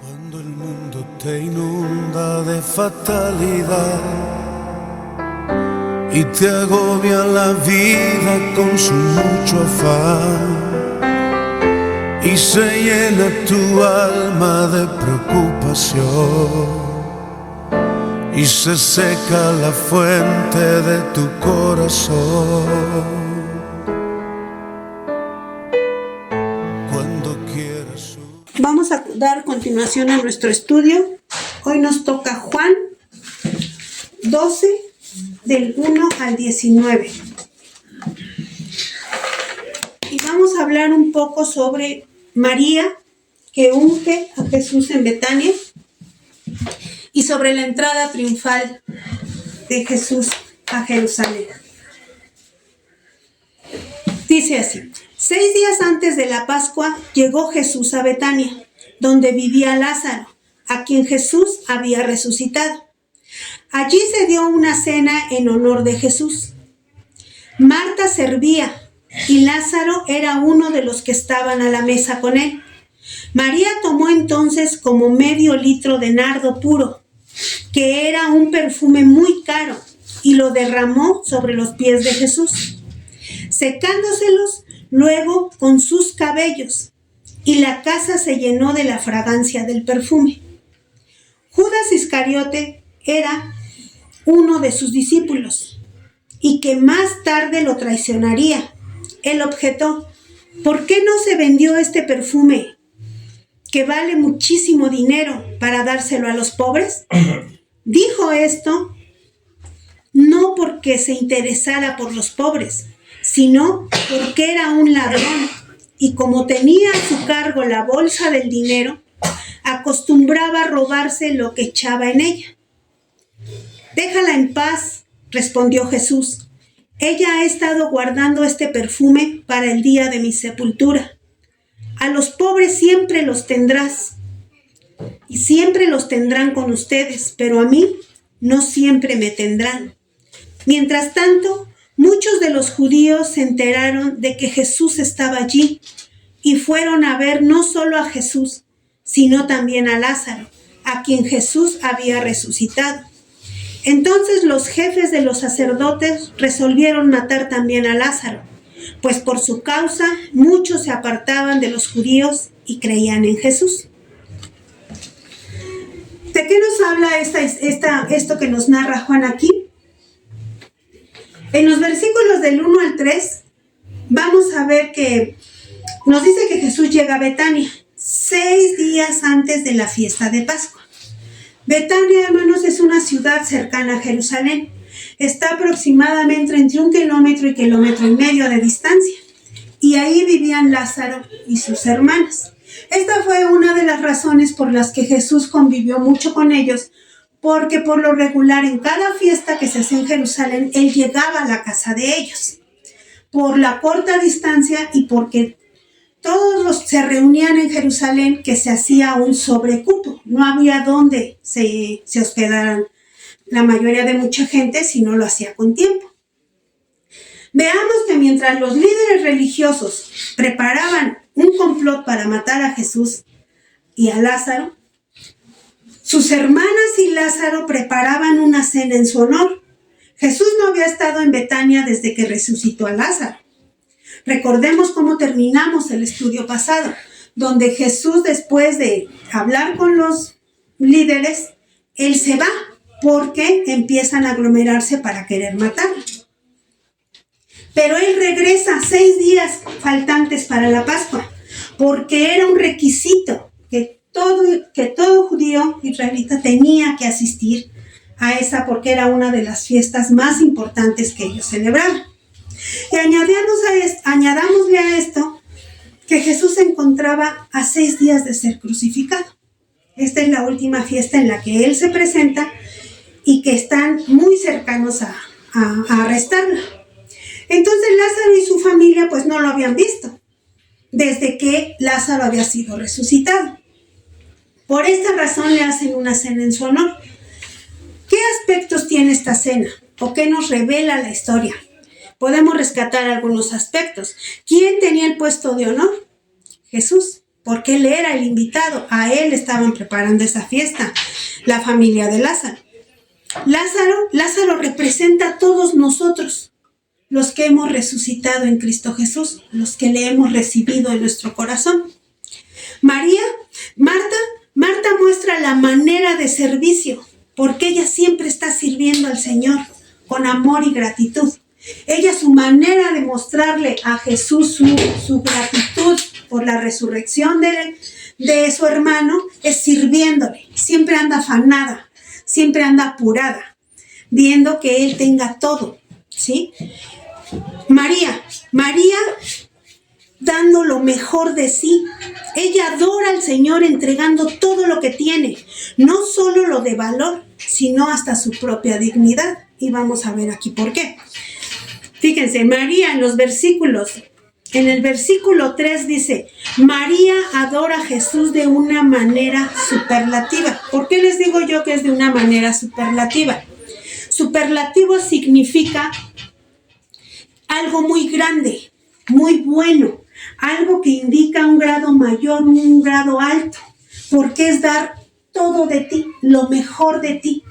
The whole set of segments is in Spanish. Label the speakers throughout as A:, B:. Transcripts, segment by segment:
A: Cuando el mundo te inunda de fatalidad y te agobia la vida con su mucho afán y se llena tu alma de preocupación y se seca la fuente de tu corazón.
B: Vamos a dar continuación a nuestro estudio. Hoy nos toca Juan 12, del 1 al 19. Y vamos a hablar un poco sobre María, que unge a Jesús en Betania, y sobre la entrada triunfal de Jesús a Jerusalén. Dice así: 6 días antes de la Pascua llegó Jesús a Betania, donde vivía Lázaro, a quien Jesús había resucitado. Allí se dio una cena en honor de Jesús. Marta servía y Lázaro era uno de los que estaban a la mesa con él. María tomó entonces como medio litro de nardo puro, que era un perfume muy caro, y lo derramó sobre los pies de Jesús, secándoselos luego con sus cabellos, y la casa se llenó de la fragancia del perfume. Judas Iscariote era uno de sus discípulos, y que más tarde lo traicionaría. Él objetó: ¿por qué no se vendió este perfume, que vale muchísimo dinero, para dárselo a los pobres? Dijo esto no porque se interesara por los pobres, sino porque era un ladrón, y como tenía a su cargo la bolsa del dinero, acostumbraba a robarse lo que echaba en ella. Déjala en paz, respondió Jesús. Ella ha estado guardando este perfume para el día de mi sepultura. A los pobres siempre los tendrás, y siempre los tendrán con ustedes, pero a mí no siempre me tendrán. Mientras tanto, muchos de los judíos se enteraron de que Jesús estaba allí y fueron a ver no solo a Jesús, sino también a Lázaro, a quien Jesús había resucitado. Entonces los jefes de los sacerdotes resolvieron matar también a Lázaro, pues por su causa muchos se apartaban de los judíos y creían en Jesús. ¿De qué nos habla esto que nos narra Juan aquí? En los versículos del 1 al 3 vamos a ver que nos dice que Jesús llega a Betania 6 días antes de la fiesta de Pascua. Betania, hermanos, es una ciudad cercana a Jerusalén. Está aproximadamente entre 1 kilómetro y 1,5 kilómetros de distancia. Y ahí vivían Lázaro y sus hermanas. Esta fue una de las razones por las que Jesús convivió mucho con ellos, porque por lo regular en cada fiesta que se hacía en Jerusalén, él llegaba a la casa de ellos. Por la corta distancia y porque todos se reunían en Jerusalén, que se hacía un sobrecupo. No había donde se hospedaran la mayoría de mucha gente si no lo hacía con tiempo. Veamos que mientras los líderes religiosos preparaban un complot para matar a Jesús y a Lázaro, sus hermanas y Lázaro preparaban una cena en su honor. Jesús no había estado en Betania desde que resucitó a Lázaro. Recordemos cómo terminamos el estudio pasado, donde Jesús, después de hablar con los líderes, él se va porque empiezan a aglomerarse para querer matarlo. Pero él regresa 6 días faltantes para la Pascua, porque era un requisito que todo judío israelita tenía que asistir a esa, porque era una de las fiestas más importantes que ellos celebraban. Y añadámosle a esto que Jesús se encontraba a 6 días de ser crucificado. Esta es la última fiesta en la que él se presenta y que están muy cercanos a arrestarlo. Entonces Lázaro y su familia pues no lo habían visto desde que Lázaro había sido resucitado. Por esta razón le hacen una cena en su honor. ¿Qué aspectos tiene esta cena? ¿O qué nos revela la historia? Podemos rescatar algunos aspectos. ¿Quién tenía el puesto de honor? Jesús, porque él era el invitado. A él estaban preparando esa fiesta, la familia de Lázaro. Lázaro representa a todos nosotros, los que hemos resucitado en Cristo Jesús, los que le hemos recibido en nuestro corazón. Marta muestra la manera de servicio, porque ella siempre está sirviendo al Señor con amor y gratitud. Su manera de mostrarle a Jesús su gratitud por la resurrección de su hermano es sirviéndole. Siempre anda afanada, siempre anda apurada, viendo que él tenga todo, ¿sí? María dando lo mejor de sí. Ella adora al Señor entregando todo lo que tiene, no solo lo de valor, sino hasta su propia dignidad. Y vamos a ver aquí por qué. Fíjense, María en el versículo 3 dice, María adora a Jesús de una manera superlativa. ¿Por qué les digo yo que es de una manera superlativa? Superlativo significa algo muy grande, muy bueno, algo que indica un grado mayor, un grado alto, porque es dar todo de ti, lo mejor de ti.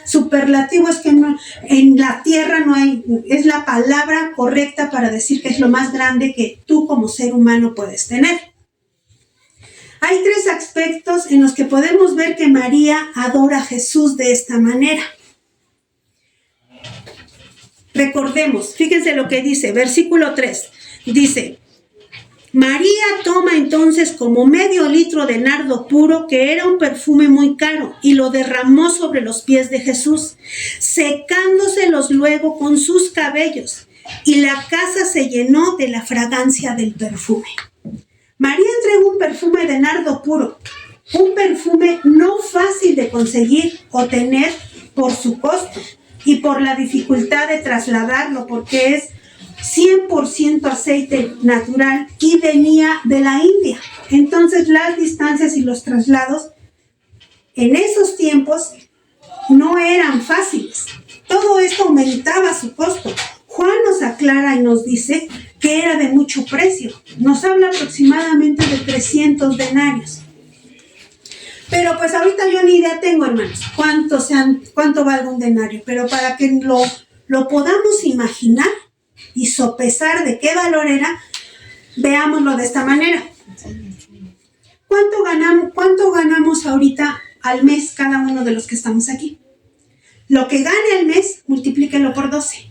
B: Superlativo es que en la tierra no hay, es la palabra correcta para decir que es lo más grande que tú como ser humano puedes tener. Hay 3 aspectos en los que podemos ver que María adora a Jesús de esta manera. Recordemos, fíjense lo que dice, versículo 3, dice, María toma entonces como medio litro de nardo puro, que era un perfume muy caro, y lo derramó sobre los pies de Jesús, secándoselos luego con sus cabellos, y la casa se llenó de la fragancia del perfume. María entregó un perfume de nardo puro, un perfume no fácil de conseguir o tener por su costo y por la dificultad de trasladarlo, porque es 100% aceite natural y venía de la India. Entonces las distancias y los traslados en esos tiempos no eran fáciles. Todo esto aumentaba su costo. Juan nos aclara y nos dice que era de mucho precio. Nos habla aproximadamente de 300 denarios. Pero pues ahorita yo ni idea tengo, hermanos, cuánto valga un denario. Pero para que lo podamos imaginar y sopesar de qué valor era, veámoslo de esta manera. ¿Cuánto ganamos ahorita al mes cada uno de los que estamos aquí? Lo que gane al mes, multiplíquenlo por 12.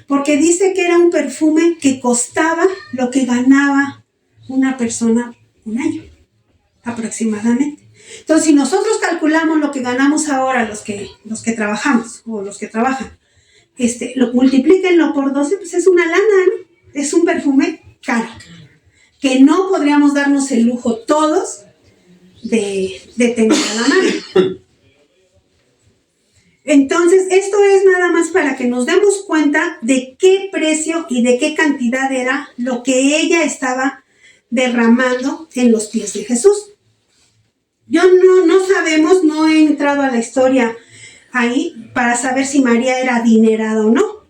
B: Porque dice que era un perfume que costaba lo que ganaba una persona un año, aproximadamente. Entonces, si nosotros calculamos lo que ganamos ahora los que trabajamos o los que trabajan, multiplíquenlo por 12, pues es una lana, ¿no? Es un perfume caro, que no podríamos darnos el lujo todos de tener a la mano. Entonces, esto es nada más para que nos demos cuenta de qué precio y de qué cantidad era lo que ella estaba derramando en los pies de Jesús. Yo no sabemos, no he entrado a la historia ahí para saber si María era adinerada o no.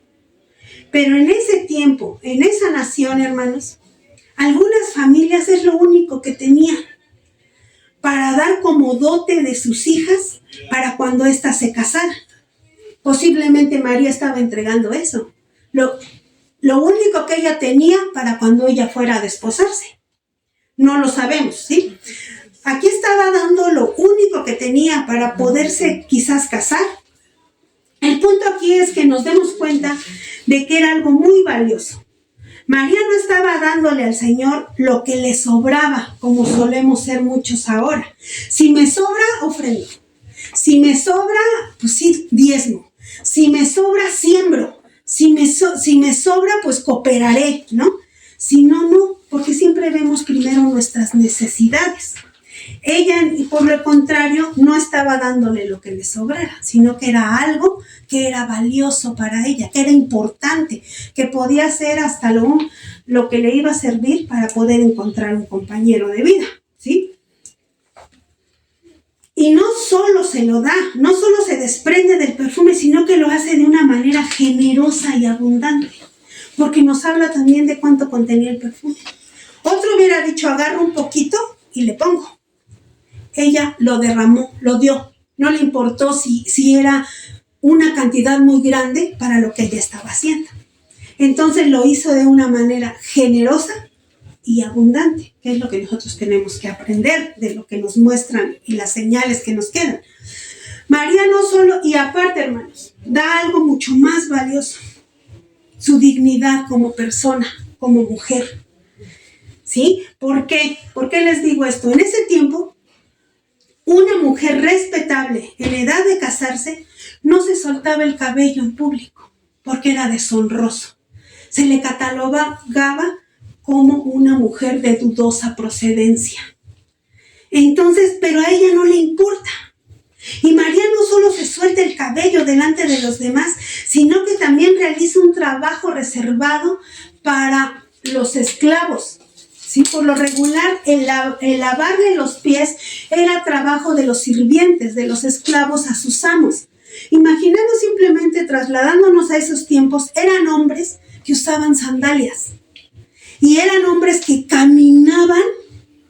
B: Pero en ese tiempo, en esa nación, hermanos, algunas familias es lo único que tenían para dar como dote de sus hijas para cuando éstas se casaran. Posiblemente María estaba entregando eso. Lo único que ella tenía para cuando ella fuera a desposarse. No lo sabemos, ¿sí? Aquí estaba dando lo único que tenía para poderse quizás casar. El punto aquí es que nos demos cuenta de que era algo muy valioso. María no estaba dándole al Señor lo que le sobraba, como solemos ser muchos ahora. Si me sobra, ofrendo. Si me sobra, pues sí, diezmo. Si me sobra, siembro. Si me sobra, pues cooperaré, ¿no? Si no, no, porque siempre vemos primero nuestras necesidades. Ella, por lo contrario, no estaba dándole lo que le sobrara, sino que era algo que era valioso para ella, que era importante, que podía ser hasta lo que le iba a servir para poder encontrar un compañero de vida, ¿sí? Y no solo se lo da, no solo se desprende del perfume, sino que lo hace de una manera generosa y abundante, porque nos habla también de cuánto contenía el perfume. Otro hubiera dicho, agarra un poquito y le pongo. Ella lo derramó, lo dio. No le importó si era una cantidad muy grande para lo que ella estaba haciendo. Entonces lo hizo de una manera generosa y abundante, que es lo que nosotros tenemos que aprender de lo que nos muestran y las señales que nos quedan. María no solo, y aparte, hermanos, da algo mucho más valioso, su dignidad como persona, como mujer. ¿Sí? ¿Por qué? ¿Por qué les digo esto? En ese tiempo, una mujer respetable en edad de casarse no se soltaba el cabello en público porque era deshonroso. Se le catalogaba como una mujer de dudosa procedencia. Entonces, pero a ella no le importa. Y María no solo se suelta el cabello delante de los demás, sino que también realiza un trabajo reservado para los esclavos. ¿Sí? Por lo regular, el lavarle los pies era trabajo de los sirvientes, de los esclavos a sus amos. Imaginando simplemente, trasladándonos a esos tiempos, eran hombres que usaban sandalias. Y eran hombres que caminaban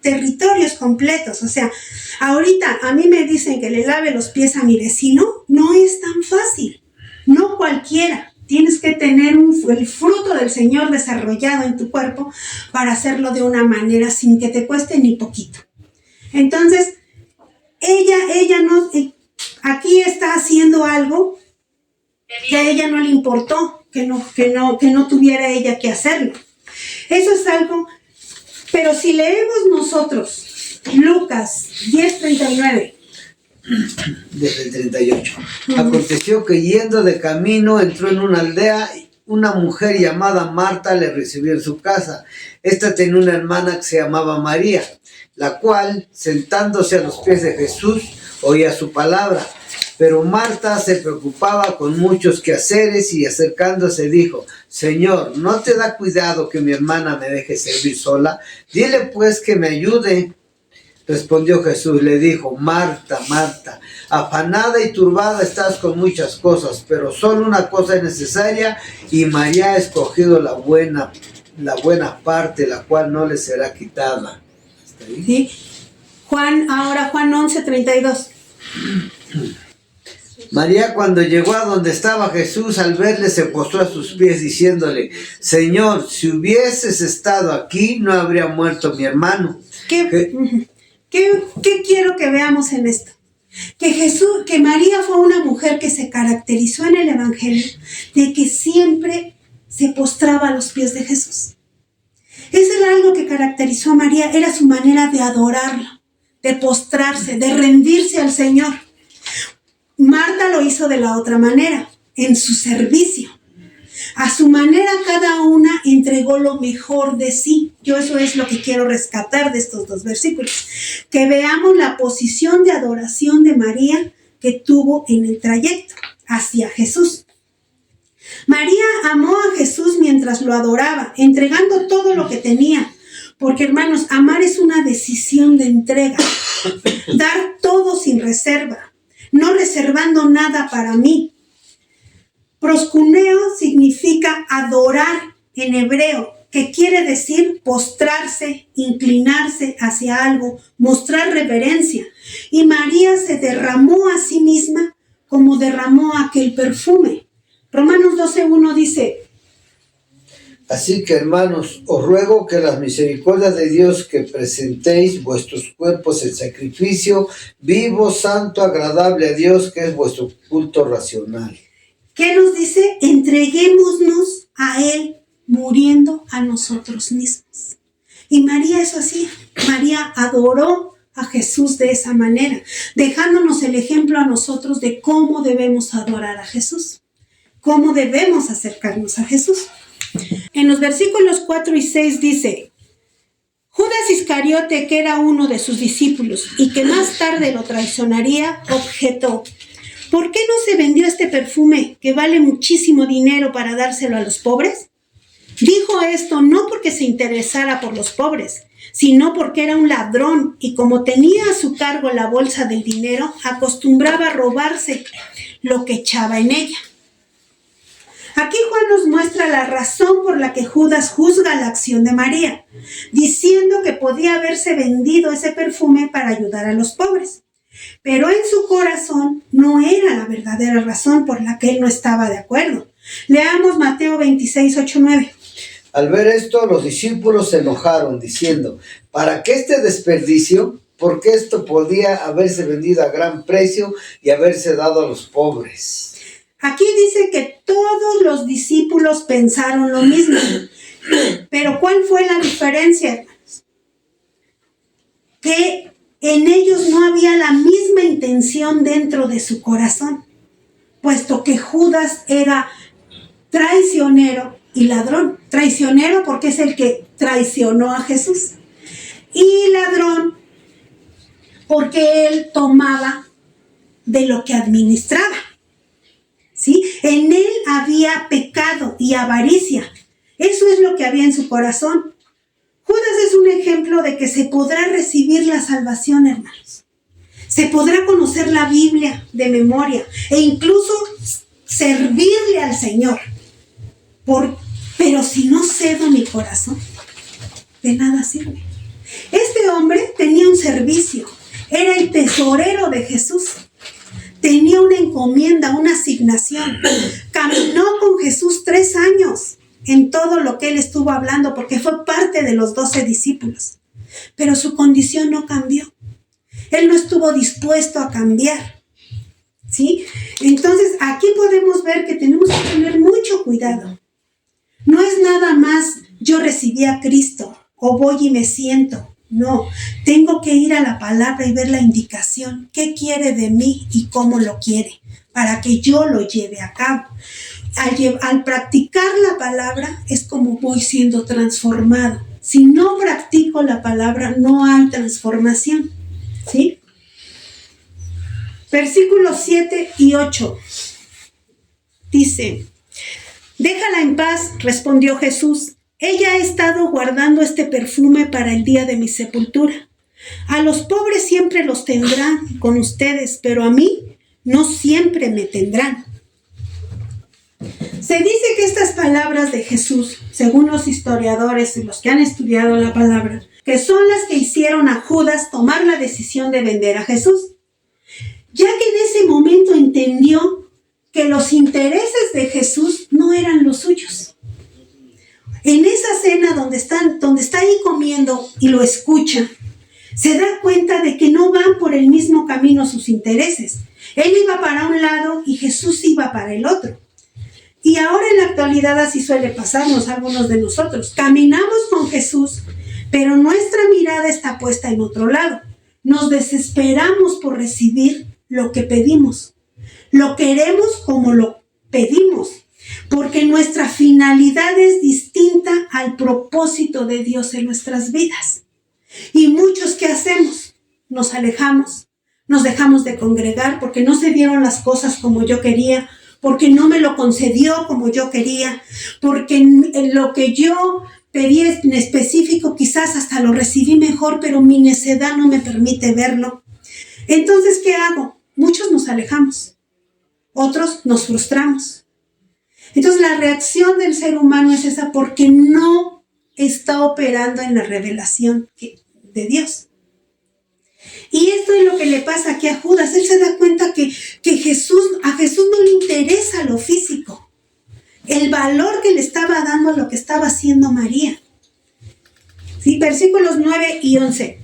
B: territorios completos. O sea, ahorita a mí me dicen que le lave los pies a mi vecino, no es tan fácil. No cualquiera. Tienes que tener el fruto del Señor desarrollado en tu cuerpo para hacerlo de una manera sin que te cueste ni poquito. Entonces, ella no, aquí está haciendo algo que a ella no le importó, que no tuviera ella que hacerlo. Eso es algo, pero si leemos nosotros Lucas 10:39.
C: Desde el 38. Aconteció que yendo de camino entró en una aldea, una mujer llamada Marta le recibió en su casa. Esta tenía una hermana que se llamaba María, la cual, sentándose a los pies de Jesús, oía su palabra. Pero Marta se preocupaba con muchos quehaceres y acercándose dijo: Señor, ¿no te da cuidado que mi hermana me deje servir sola? Dile pues que me ayude. Respondió Jesús, le dijo: Marta, Marta, afanada y turbada estás con muchas cosas, pero solo una cosa es necesaria, y María ha escogido la buena parte, la cual no le será quitada. ¿Está ahí?
B: ¿Sí? Juan 11:32.
C: María, cuando llegó a donde estaba Jesús, al verle se postró a sus pies diciéndole: Señor, si hubieses estado aquí, no habría muerto mi hermano.
B: ¿Qué quiero que veamos en esto? Que María fue una mujer que se caracterizó en el Evangelio de que siempre se postraba a los pies de Jesús. Eso era algo que caracterizó a María, era su manera de adorarlo, de postrarse, de rendirse al Señor. Marta lo hizo de la otra manera, en su servicio. A su manera, cada una entregó lo mejor de sí. Yo eso es lo que quiero rescatar de estos dos versículos. Que veamos la posición de adoración de María que tuvo en el trayecto hacia Jesús. María amó a Jesús mientras lo adoraba, entregando todo lo que tenía. Porque, hermanos, amar es una decisión de entrega. Dar todo sin reserva, no reservando nada para mí. Proskuneo significa adorar en hebreo, que quiere decir postrarse, inclinarse hacia algo, mostrar reverencia. Y María se derramó a sí misma como derramó aquel perfume. Romanos 12:1 dice:
C: Así que, hermanos, os ruego que las misericordias de Dios que presentéis vuestros cuerpos en sacrificio vivo, santo, agradable a Dios, que es vuestro culto racional.
B: ¿Qué nos dice? Entreguémonos a Él muriendo a nosotros mismos. Y María eso hacía. María adoró a Jesús de esa manera, dejándonos el ejemplo a nosotros de cómo debemos adorar a Jesús, cómo debemos acercarnos a Jesús. En los versículos 4 y 6 dice: Judas Iscariote, que era uno de sus discípulos y que más tarde lo traicionaría, objetó: ¿por qué no se vendió este perfume que vale muchísimo dinero para dárselo a los pobres? Dijo esto no porque se interesara por los pobres, sino porque era un ladrón y como tenía a su cargo la bolsa del dinero, acostumbraba a robarse lo que echaba en ella. Aquí Juan nos muestra la razón por la que Judas juzga la acción de María, diciendo que podía haberse vendido ese perfume para ayudar a los pobres. Pero en su corazón no era la verdadera razón por la que él no estaba de acuerdo. Leamos Mateo 26, 8, 9.
C: Al ver esto, los discípulos se enojaron, diciendo, ¿para qué este desperdicio? Porque esto podía haberse vendido a gran precio y haberse dado a los pobres.
B: Aquí dice que todos los discípulos pensaron lo mismo. Pero ¿cuál fue la diferencia, hermanos? Que en ellos no había la misma intención dentro de su corazón, puesto que Judas era traicionero y ladrón. Traicionero porque es el que traicionó a Jesús. Y ladrón porque él tomaba de lo que administraba. ¿Sí? En él había pecado y avaricia. Eso es lo que había en su corazón. Judas es un ejemplo de que se podrá recibir la salvación, hermanos. Se podrá conocer la Biblia de memoria e incluso servirle al Señor. Pero si no cedo mi corazón, de nada sirve. Este hombre tenía un servicio. Era el tesorero de Jesús. Tenía una encomienda, una asignación. Caminó con Jesús 3 años en todo lo que él estuvo hablando, porque fue parte de los 12 discípulos. Pero su condición no cambió. Él no estuvo dispuesto a cambiar. ¿Sí? Entonces, aquí podemos ver que tenemos que tener mucho cuidado. No es nada más yo recibí a Cristo o voy y me siento. No, tengo que ir a la palabra y ver la indicación. ¿Qué quiere de mí y cómo lo quiere? Para que yo lo lleve a cabo. Al practicar la palabra es como voy siendo transformado. Si no practico la palabra, no hay transformación. ¿Sí? Versículos 7 y 8. Dice, déjala en paz, respondió Jesús. Ella ha estado guardando este perfume para el día de mi sepultura. A los pobres siempre los tendrán con ustedes, pero a mí no siempre me tendrán. Se dice que estas palabras de Jesús, según los historiadores y los que han estudiado la palabra, que son las que hicieron a Judas tomar la decisión de vender a Jesús, ya que en ese momento entendió que los intereses de Jesús no eran los suyos. En esa cena donde está ahí comiendo y lo escucha, se da cuenta de que no van por el mismo camino sus intereses. Él iba para un lado y Jesús iba para el otro. Y ahora en la actualidad así suele pasarnos a algunos de nosotros. Caminamos con Jesús, pero nuestra mirada está puesta en otro lado. Nos desesperamos por recibir lo que pedimos. Lo queremos como lo pedimos. Porque nuestra finalidad es distinta al propósito de Dios en nuestras vidas. Y muchos, ¿qué hacemos? Nos alejamos, nos dejamos de congregar porque no se dieron las cosas como yo quería, porque no me lo concedió como yo quería, porque en lo que yo pedí en específico quizás hasta lo recibí mejor, pero mi necedad no me permite verlo. Entonces, ¿qué hago? Muchos nos alejamos, otros nos frustramos. Entonces la reacción del ser humano es esa porque no está operando en la revelación de Dios. Y esto es lo que le pasa aquí a Judas. Él se da cuenta que a Jesús no le interesa lo físico, el valor que le estaba dando a lo que estaba haciendo María. ¿Sí? Versículos 9 y 11.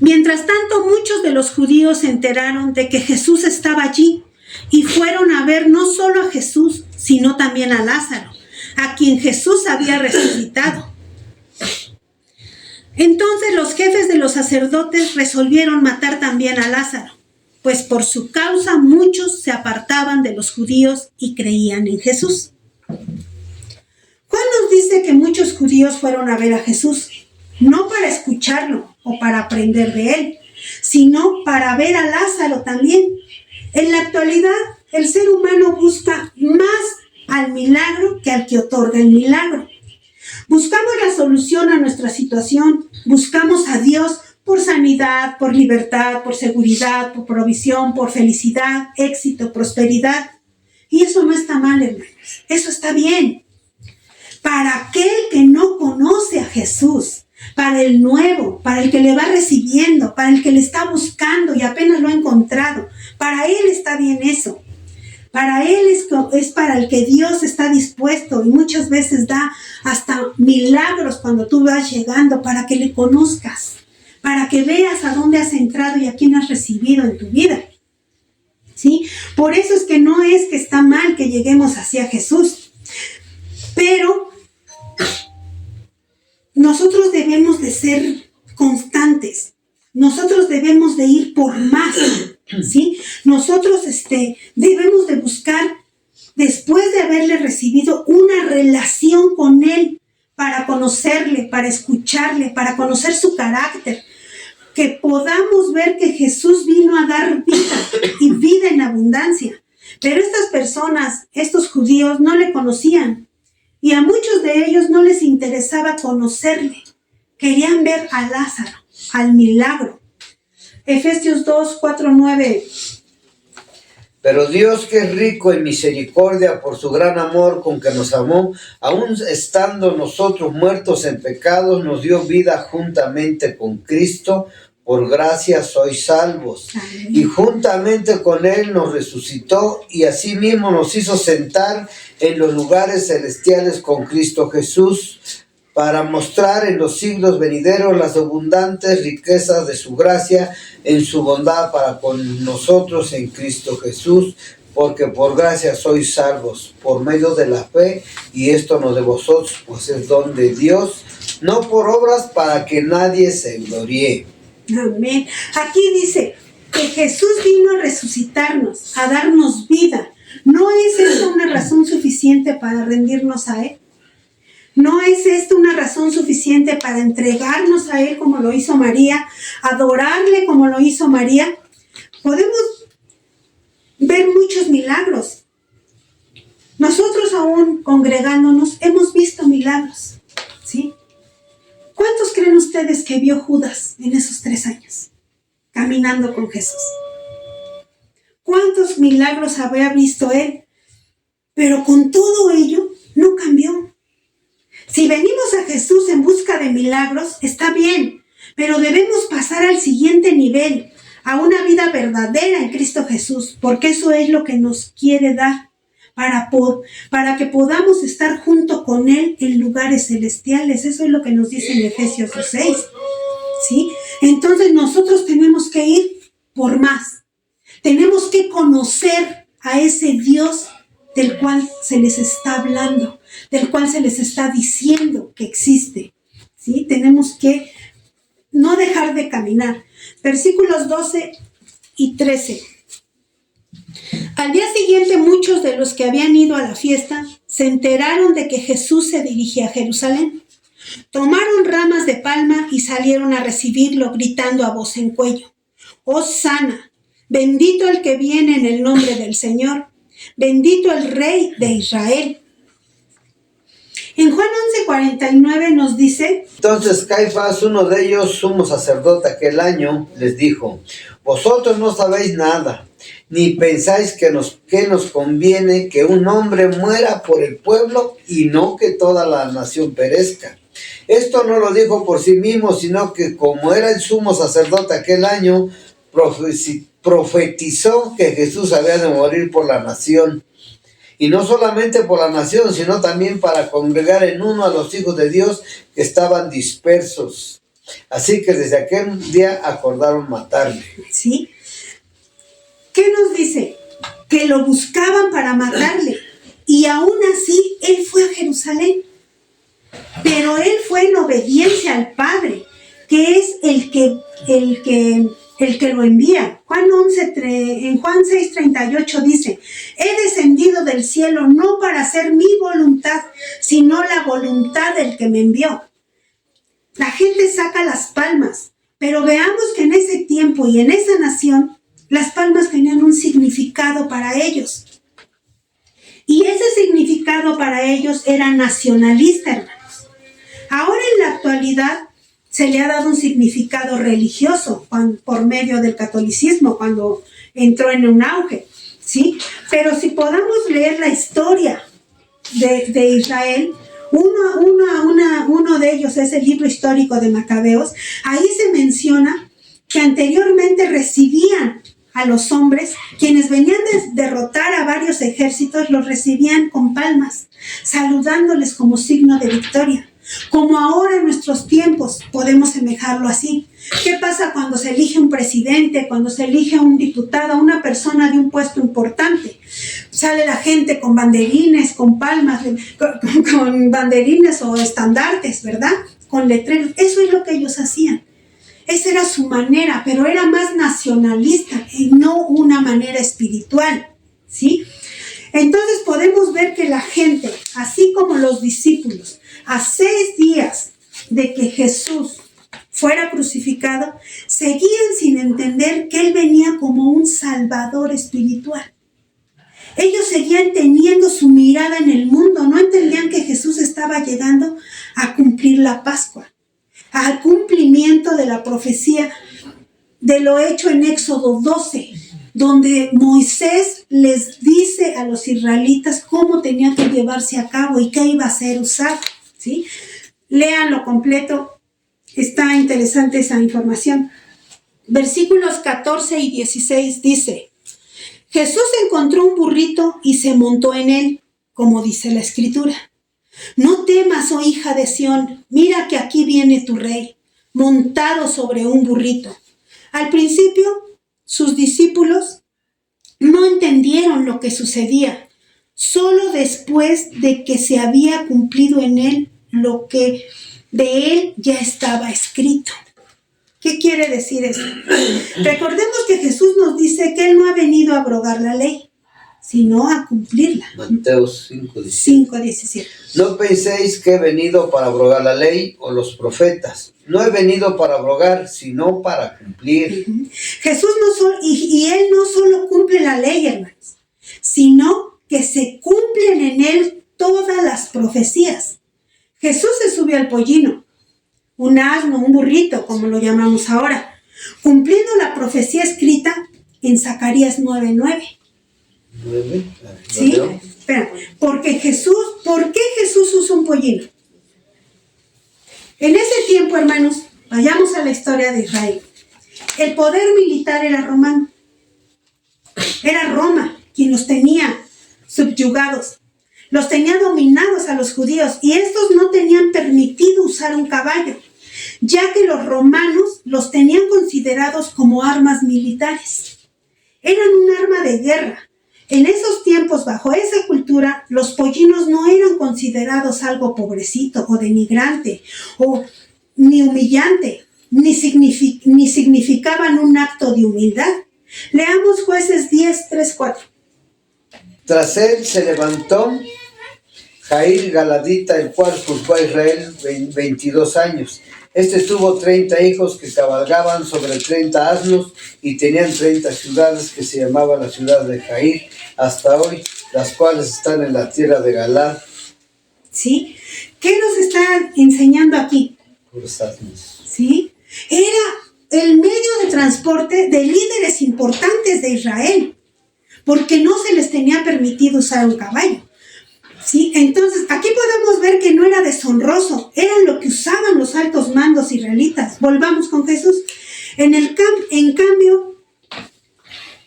B: Mientras tanto, muchos de los judíos se enteraron de que Jesús estaba allí y fueron a ver no solo a Jesús, sino también a Lázaro, a quien Jesús había resucitado. Entonces los jefes de los sacerdotes resolvieron matar también a Lázaro, pues por su causa muchos se apartaban de los judíos y creían en Jesús. Juan nos dice que muchos judíos fueron a ver a Jesús, no para escucharlo o para aprender de él, sino para ver a Lázaro también. En la actualidad, el ser humano busca más al milagro que al que otorga el milagro. Buscamos la solución a nuestra situación, buscamos a Dios por sanidad, por libertad, por seguridad, por provisión, por felicidad, éxito, prosperidad. Y eso no está mal, hermanos. Eso está bien. Para aquel que no conoce a Jesús, para el nuevo, para el que le va recibiendo, para el que le está buscando y apenas lo ha encontrado, para él está bien eso. Para él es para el que Dios está dispuesto y muchas veces da hasta milagros cuando tú vas llegando para que le conozcas, para que veas a dónde has entrado y a quién has recibido en tu vida. ¿Sí? Por eso es que no es que está mal que lleguemos hacia Jesús, pero nosotros debemos de ser constantes, nosotros debemos de ir por más, ¿sí? Nosotros debemos de buscar, después de haberle recibido, una relación con Él para conocerle, para escucharle, para conocer su carácter, que podamos ver que Jesús vino a dar vida y vida en abundancia. Pero estas personas, estos judíos, no le conocían y a muchos de ellos no les interesaba conocerle. Querían ver a Lázaro, al milagro. Efesios 2, 4, 9.
C: Pero Dios, que es rico en misericordia por su gran amor con que nos amó, aun estando nosotros muertos en pecados, nos dio vida juntamente con Cristo. Por gracia sois salvos. Amén. Y juntamente con Él nos resucitó y asimismo nos hizo sentar en los lugares celestiales con Cristo Jesús, para mostrar en los siglos venideros las abundantes riquezas de su gracia en su bondad para con nosotros en Cristo Jesús, porque por gracia sois salvos por medio de la fe, y esto no de vosotros, pues es don de Dios, no por obras, para que nadie se gloríe.
B: Amén. Aquí dice que Jesús vino a resucitarnos, a darnos vida. ¿No es esto una razón suficiente para rendirnos a Él? ¿No es esto una razón suficiente para entregarnos a Él como lo hizo María, adorarle como lo hizo María? Podemos ver muchos milagros. Nosotros aún congregándonos hemos visto milagros, ¿sí? ¿Cuántos creen ustedes que vio Judas en esos 3 años caminando con Jesús? ¿Cuántos milagros habría visto él? Pero con todo ello no cambió. Si venimos a Jesús en busca de milagros, está bien, pero debemos pasar al siguiente nivel, a una vida verdadera en Cristo Jesús, porque eso es lo que nos quiere dar, para que podamos estar junto con Él en lugares celestiales. Eso es lo que nos dice en Efesios 6, ¿sí? Entonces nosotros tenemos que ir por más. Tenemos que conocer a ese Dios del cual se les está hablando, del cual se les está diciendo que existe, ¿sí? Tenemos que no dejar de caminar. Versículos 12 y 13. Al día siguiente, muchos de los que habían ido a la fiesta se enteraron de que Jesús se dirigía a Jerusalén. Tomaron ramas de palma y salieron a recibirlo, gritando a voz en cuello: ¡Hosana! Bendito el que viene en el nombre del Señor, bendito el Rey de Israel. En Juan 11:49 nos dice:
C: Entonces Caifás, uno de ellos, sumo sacerdote aquel año, les dijo: vosotros no sabéis nada, ni pensáis que nos conviene que un hombre muera por el pueblo y no que toda la nación perezca. Esto no lo dijo por sí mismo, sino que como era el sumo sacerdote aquel año, profetizó que Jesús había de morir por la nación. Y no solamente por la nación, sino también para congregar en uno a los hijos de Dios que estaban dispersos. Así que desde aquel día acordaron matarle.
B: ¿Sí? ¿Qué nos dice? Que lo buscaban para matarle. Y aún así, él fue a Jerusalén. Pero él fue en obediencia al Padre, que es el que lo envía. En Juan 6:38 dice: he descendido del cielo no para hacer mi voluntad, sino la voluntad del que me envió. La gente saca las palmas, pero veamos que en ese tiempo y en esa nación, las palmas tenían un significado para ellos. Y ese significado para ellos era nacionalista, hermanos. Ahora en la actualidad se le ha dado un significado religioso por medio del catolicismo, cuando entró en un auge, ¿sí? Pero si podamos leer la historia de Israel, uno de ellos es el libro histórico de Macabeos. Ahí se menciona que anteriormente recibían a los hombres, quienes venían de derrotar a varios ejércitos, los recibían con palmas, saludándoles como signo de victoria. Como ahora en nuestros tiempos podemos semejarlo así. ¿Qué pasa cuando se elige un presidente, cuando se elige un diputado, una persona de un puesto importante? Sale la gente con banderines, con palmas, con banderines o estandartes, ¿verdad? Con letreros. Eso es lo que ellos hacían. Esa era su manera, pero era más nacionalista y no una manera espiritual, ¿sí? Entonces podemos ver que la gente, así como los discípulos, a 6 días de que Jesús fuera crucificado, seguían sin entender que Él venía como un salvador espiritual. Ellos seguían teniendo su mirada en el mundo, no entendían que Jesús estaba llegando a cumplir la Pascua, al cumplimiento de la profecía de lo hecho en Éxodo 12, donde Moisés les dice a los israelitas cómo tenía que llevarse a cabo y qué iba a ser usado, ¿sí? Léanlo completo, está interesante esa información. Versículos 14 y 16 dice: Jesús encontró un burrito y se montó en él, como dice la Escritura. No temas, oh hija de Sión, mira que aquí viene tu rey, montado sobre un burrito. Al principio, sus discípulos no entendieron lo que sucedía, solo después de que se había cumplido en él lo que de él ya estaba escrito. ¿Qué quiere decir eso? Recordemos que Jesús nos dice que Él no ha venido a abrogar la ley, sino a cumplirla.
C: Mateo 5:17.
B: 5:17.
C: No penséis que he venido para abrogar la ley o los profetas. No he venido para abrogar, sino para cumplir.
B: Jesús y Él no solo cumple la ley, hermanos, sino que se cumplen en Él todas las profecías. Jesús se subió al pollino, un asno, un burrito, como lo llamamos ahora, cumpliendo la profecía escrita en Zacarías 9:9. ¿Sí? Espera, ¿por qué Jesús usa un pollino? En ese tiempo, hermanos, vayamos a la historia de Israel. El poder militar era romano. Era Roma quien los tenía subyugados. Los tenía dominados a los judíos y estos no tenían permitido usar un caballo, ya que los romanos los tenían considerados como armas militares. Eran un arma de guerra. En esos tiempos, bajo esa cultura, los pollinos no eran considerados algo pobrecito o denigrante, ni humillante, ni significaban un acto de humildad. Leamos Jueces 10:3-4.
C: Tras él se levantó Jair Galadita, el cual juzgó a Israel 22 años. Este tuvo 30 hijos que cabalgaban sobre 30 asnos y tenían 30 ciudades que se llamaban la ciudad de Jair hasta hoy, las cuales están en la tierra de Galad.
B: ¿Sí? ¿Qué nos está enseñando aquí?
C: Puros asnos.
B: ¿Sí? Era el medio de transporte de líderes importantes de Israel, porque no se les tenía permitido usar un caballo. ¿Sí? Entonces, aquí podemos ver que no era deshonroso, era lo que usaban los altos mandos israelitas. Volvamos con Jesús. En cambio,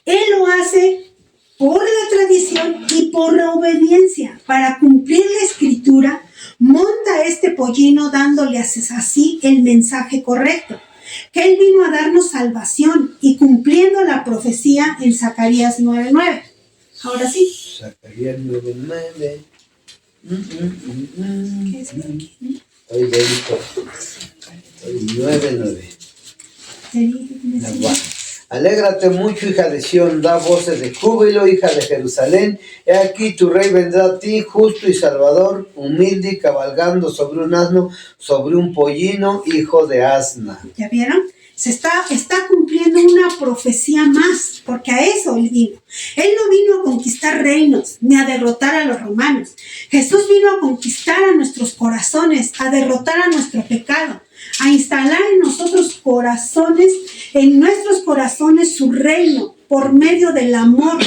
B: Él lo hace por la tradición y por la obediencia. Para cumplir la Escritura, monta este pollino dándole así el mensaje correcto, que Él vino a darnos salvación y cumpliendo la profecía en Zacarías 9:9. Ahora sí.
C: Zacarías 9:9.
B: ¿Qué es por aquí?
C: Hoy 9:9. Alégrate mucho, hija de Sión, da voces de júbilo, hija de Jerusalén. He aquí tu rey vendrá a ti, justo y salvador, humilde y cabalgando sobre un asno, sobre un pollino, hijo de asna.
B: ¿Ya vieron? Se está cumpliendo una profecía más, porque a eso Él vino. Él no vino a conquistar reinos, ni a derrotar a los romanos. Jesús vino a conquistar a nuestros corazones, a derrotar a nuestro pecado, a instalar en nuestros corazones su reino por medio del amor,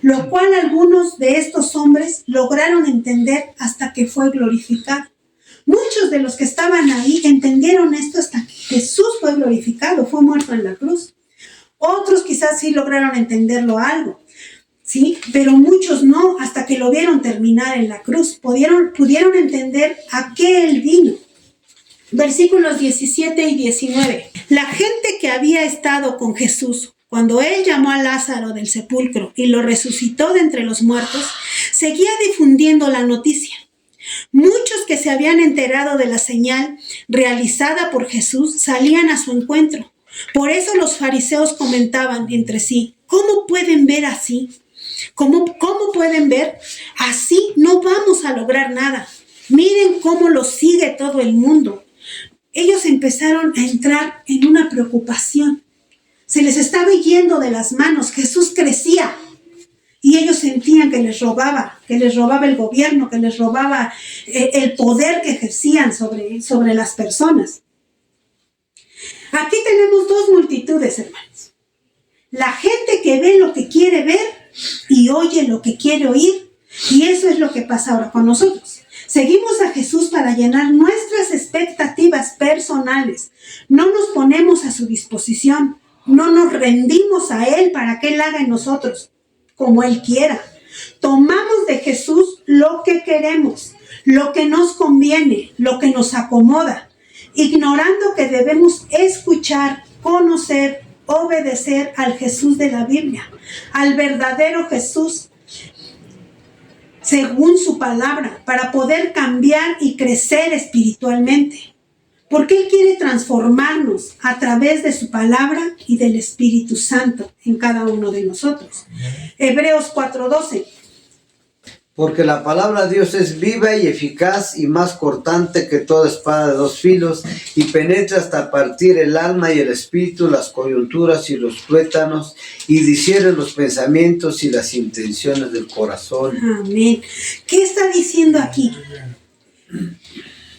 B: lo cual algunos de estos hombres lograron entender hasta que fue glorificado. Muchos de los que estaban ahí entendieron esto hasta que Jesús fue glorificado, fue muerto en la cruz. Otros quizás sí lograron entenderlo algo, ¿sí? Pero muchos no, hasta que lo vieron terminar en la cruz. Pudieron entender a qué Él vino. Versículos 17 y 19. La gente que había estado con Jesús cuando Él llamó a Lázaro del sepulcro y lo resucitó de entre los muertos, seguía difundiendo la noticia. Muchos que se habían enterado de la señal realizada por Jesús salían a su encuentro. Por eso los fariseos comentaban entre sí: ¿cómo pueden ver así? ¿Cómo pueden ver? Así no vamos a lograr nada. Miren cómo lo sigue todo el mundo. Ellos empezaron a entrar en una preocupación. Se les estaba yendo de las manos. Jesús crecía y ellos sentían que les robaba el gobierno, que les robaba el poder que ejercían sobre las personas. Aquí tenemos dos multitudes, hermanos. La gente que ve lo que quiere ver y oye lo que quiere oír. Y eso es lo que pasa ahora con nosotros. Seguimos a Jesús para llenar nuestras expectativas personales. No nos ponemos a su disposición. No nos rendimos a Él para que Él haga en nosotros como Él quiera. Tomamos de Jesús lo que queremos, lo que nos conviene, lo que nos acomoda, ignorando que debemos escuchar, conocer, obedecer al Jesús de la Biblia, al verdadero Jesús, según su palabra, para poder cambiar y crecer espiritualmente. Porque Él quiere transformarnos a través de su palabra y del Espíritu Santo en cada uno de nosotros. Hebreos 4:12.
C: Porque la palabra de Dios es viva y eficaz y más cortante que toda espada de dos filos y penetra hasta partir el alma y el espíritu, las coyunturas y los tuétanos, y discierne los pensamientos y las intenciones del corazón.
B: Amén. ¿Qué está diciendo aquí?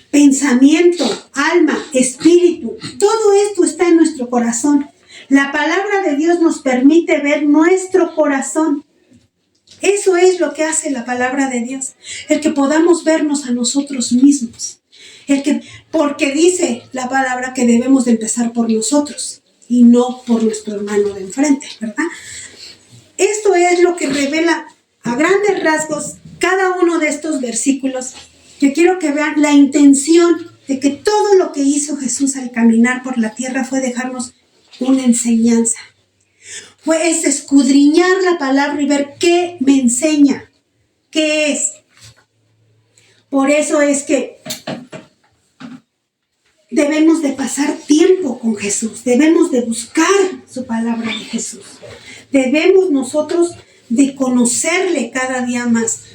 B: Pensamiento, alma, espíritu, todo esto está en nuestro corazón. La palabra de Dios nos permite ver nuestro corazón. Eso es lo que hace la palabra de Dios, el que podamos vernos a nosotros mismos. Porque dice la palabra que debemos de empezar por nosotros y no por nuestro hermano de enfrente, ¿verdad? Esto es lo que revela a grandes rasgos cada uno de estos versículos. Yo quiero que vean la intención de que todo lo que hizo Jesús al caminar por la tierra fue dejarnos una enseñanza. Fue escudriñar la palabra y ver qué me enseña, qué es. Por eso es que debemos de pasar tiempo con Jesús, debemos de buscar su palabra de Jesús. Debemos nosotros de conocerle cada día más.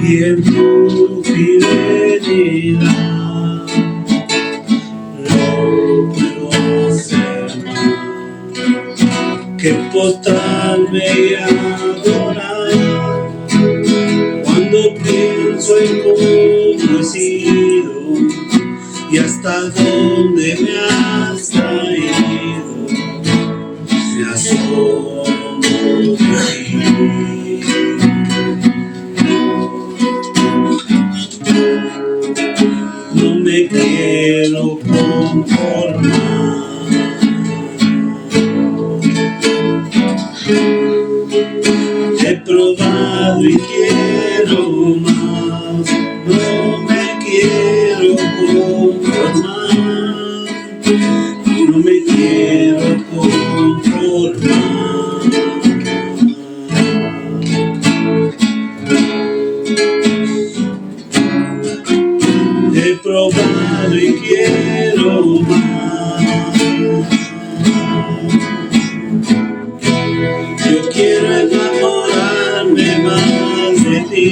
A: Y en tu fidelidad no puedo hacer más que postrarme y adorar. Cuando pienso en cómo he sido y hasta dónde me has traído, me asombro de ti. No me quiero conformar. He probado y quiero más. No me quiero conformar. No me quiero conformar. He probado y quiero más. Yo quiero enamorarme más de ti.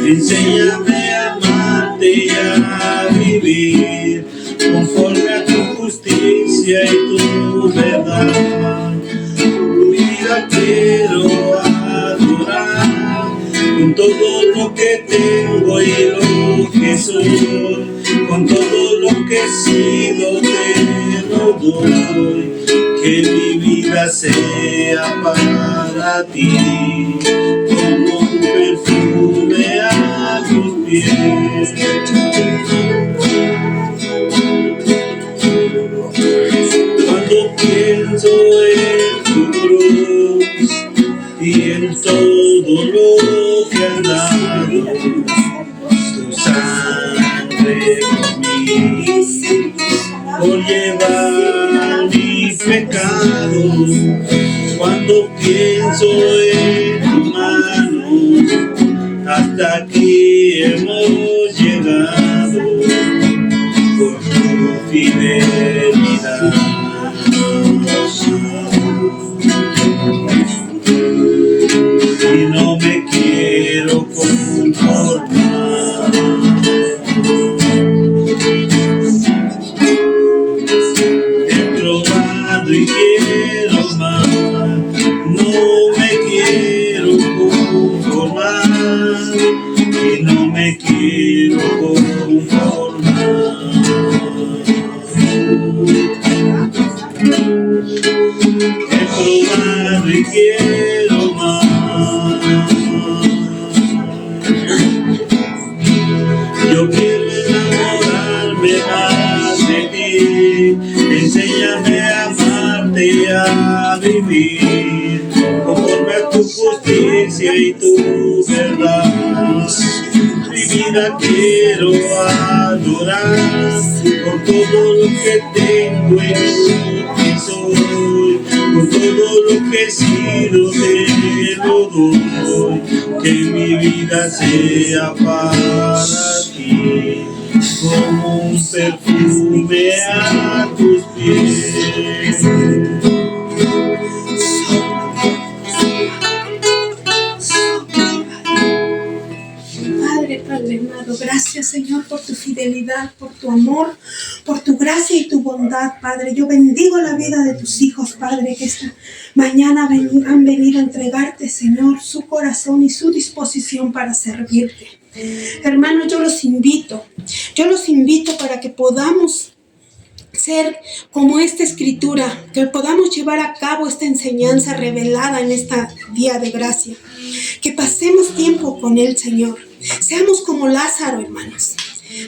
A: Enséñame a amarte y a vivir conforme vida quiero adorar con todo lo que tengo y lo que soy, con todo lo que he sido te lo doy. Que mi vida sea para ti, como un perfume a tus pies. Cuando pienso en tu cruz y en todo lo que has dado, tu sangre por mí, por llevar mi pecado. Cuando pienso en tu mano, hasta aquí hemos llegado por tu fidelidad. Y no me quiero conformar. He probado y quiero más. No me quiero conformar. Y no me quiero conformar. He probado y quiero más. Yo quiero enamorarme más de ti. Enséñame a amarte y a vivir conforme a tu justicia y tu verdad. Mi vida quiero adorar con todo lo que tengo y lo que soy, con todo lo que he sido te lo doy. Que mi vida sea para ti, como un perfume a tus pies.
B: Padre amado, gracias Señor por tu fidelidad, por tu amor, por tu gracia y tu bondad, Padre. Yo bendigo la vida de tus hijos, Padre, que esta mañana han venido a entregarte, Señor, su corazón y su disposición para servirte. Hermanos, yo los invito para que podamos ser como esta escritura, que podamos llevar a cabo esta enseñanza revelada en este día de gracia, que pasemos tiempo con el Señor. Seamos como Lázaro, hermanos,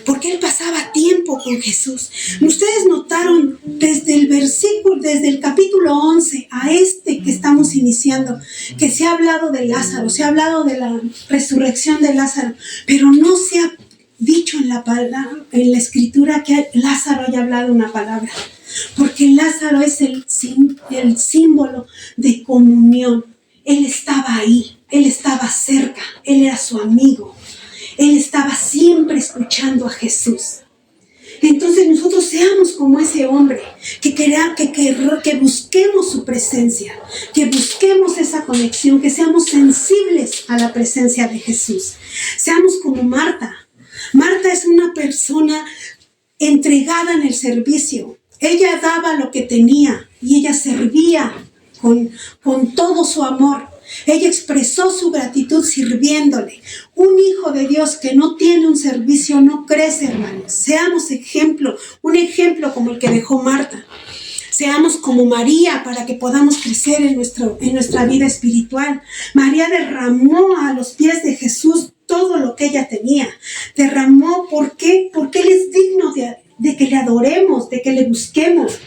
B: porque él pasaba tiempo con Jesús. Ustedes notaron desde el capítulo 11 a este que estamos iniciando, que se ha hablado de Lázaro, se ha hablado de la resurrección de Lázaro, pero no se ha dicho en la escritura que Lázaro haya hablado una palabra, porque Lázaro es el símbolo de comunión. Él estaba ahí, él estaba cerca, él era su amigo, él estaba siempre escuchando a Jesús. Entonces nosotros seamos como ese hombre, que busquemos su presencia, que busquemos esa conexión, que seamos sensibles a la presencia de Jesús. Seamos como Marta. Marta es una persona entregada en el servicio. Ella daba lo que tenía y ella servía con todo su amor. Ella expresó su gratitud sirviéndole. Un hijo de Dios que no tiene un servicio no crece, hermanos. Seamos un ejemplo como el que dejó Marta. Seamos como María para que podamos crecer en nuestra vida espiritual. María derramó a los pies de Jesús todo lo que ella tenía. Derramó, ¿por qué? Porque Él es digno de que le adoremos, de que le busquemos.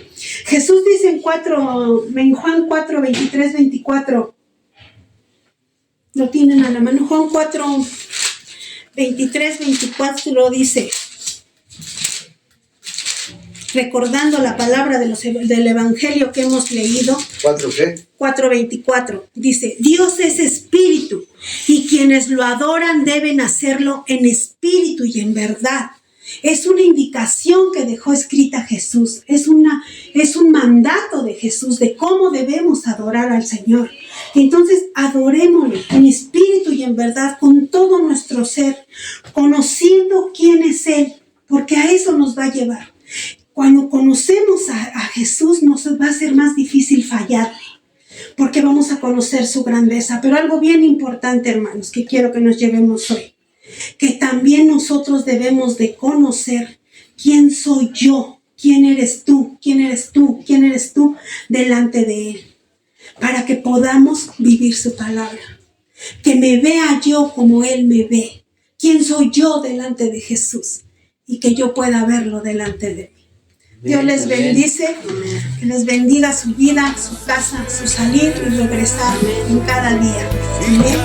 B: Jesús dice en Juan 4, 23, 24. Lo tienen a la mano. Juan 4, 23, 24 lo dice. Recordando la palabra del Evangelio que hemos leído.
C: ¿4 qué?
B: 4:24. Dice, Dios es espíritu y quienes lo adoran deben hacerlo en espíritu y en verdad. Es una indicación que dejó escrita Jesús. Es un mandato de Jesús de cómo debemos adorar al Señor. Entonces, adorémoslo en espíritu y en verdad con todo nuestro ser, conociendo quién es Él, porque a eso nos va a llevar. Cuando conocemos a Jesús, nos va a ser más difícil fallarle. porque vamos a conocer su grandeza. Pero algo bien importante, hermanos, que quiero que nos llevemos hoy, que también nosotros debemos de conocer quién soy yo, quién eres tú, quién eres tú, quién eres tú delante de Él, para que podamos vivir su palabra, que me vea yo como Él me ve, quién soy yo delante de Jesús y que yo pueda verlo delante de mí. Dios les bendice, que les bendiga su vida, su casa, su salir y regresar en cada día. Amén.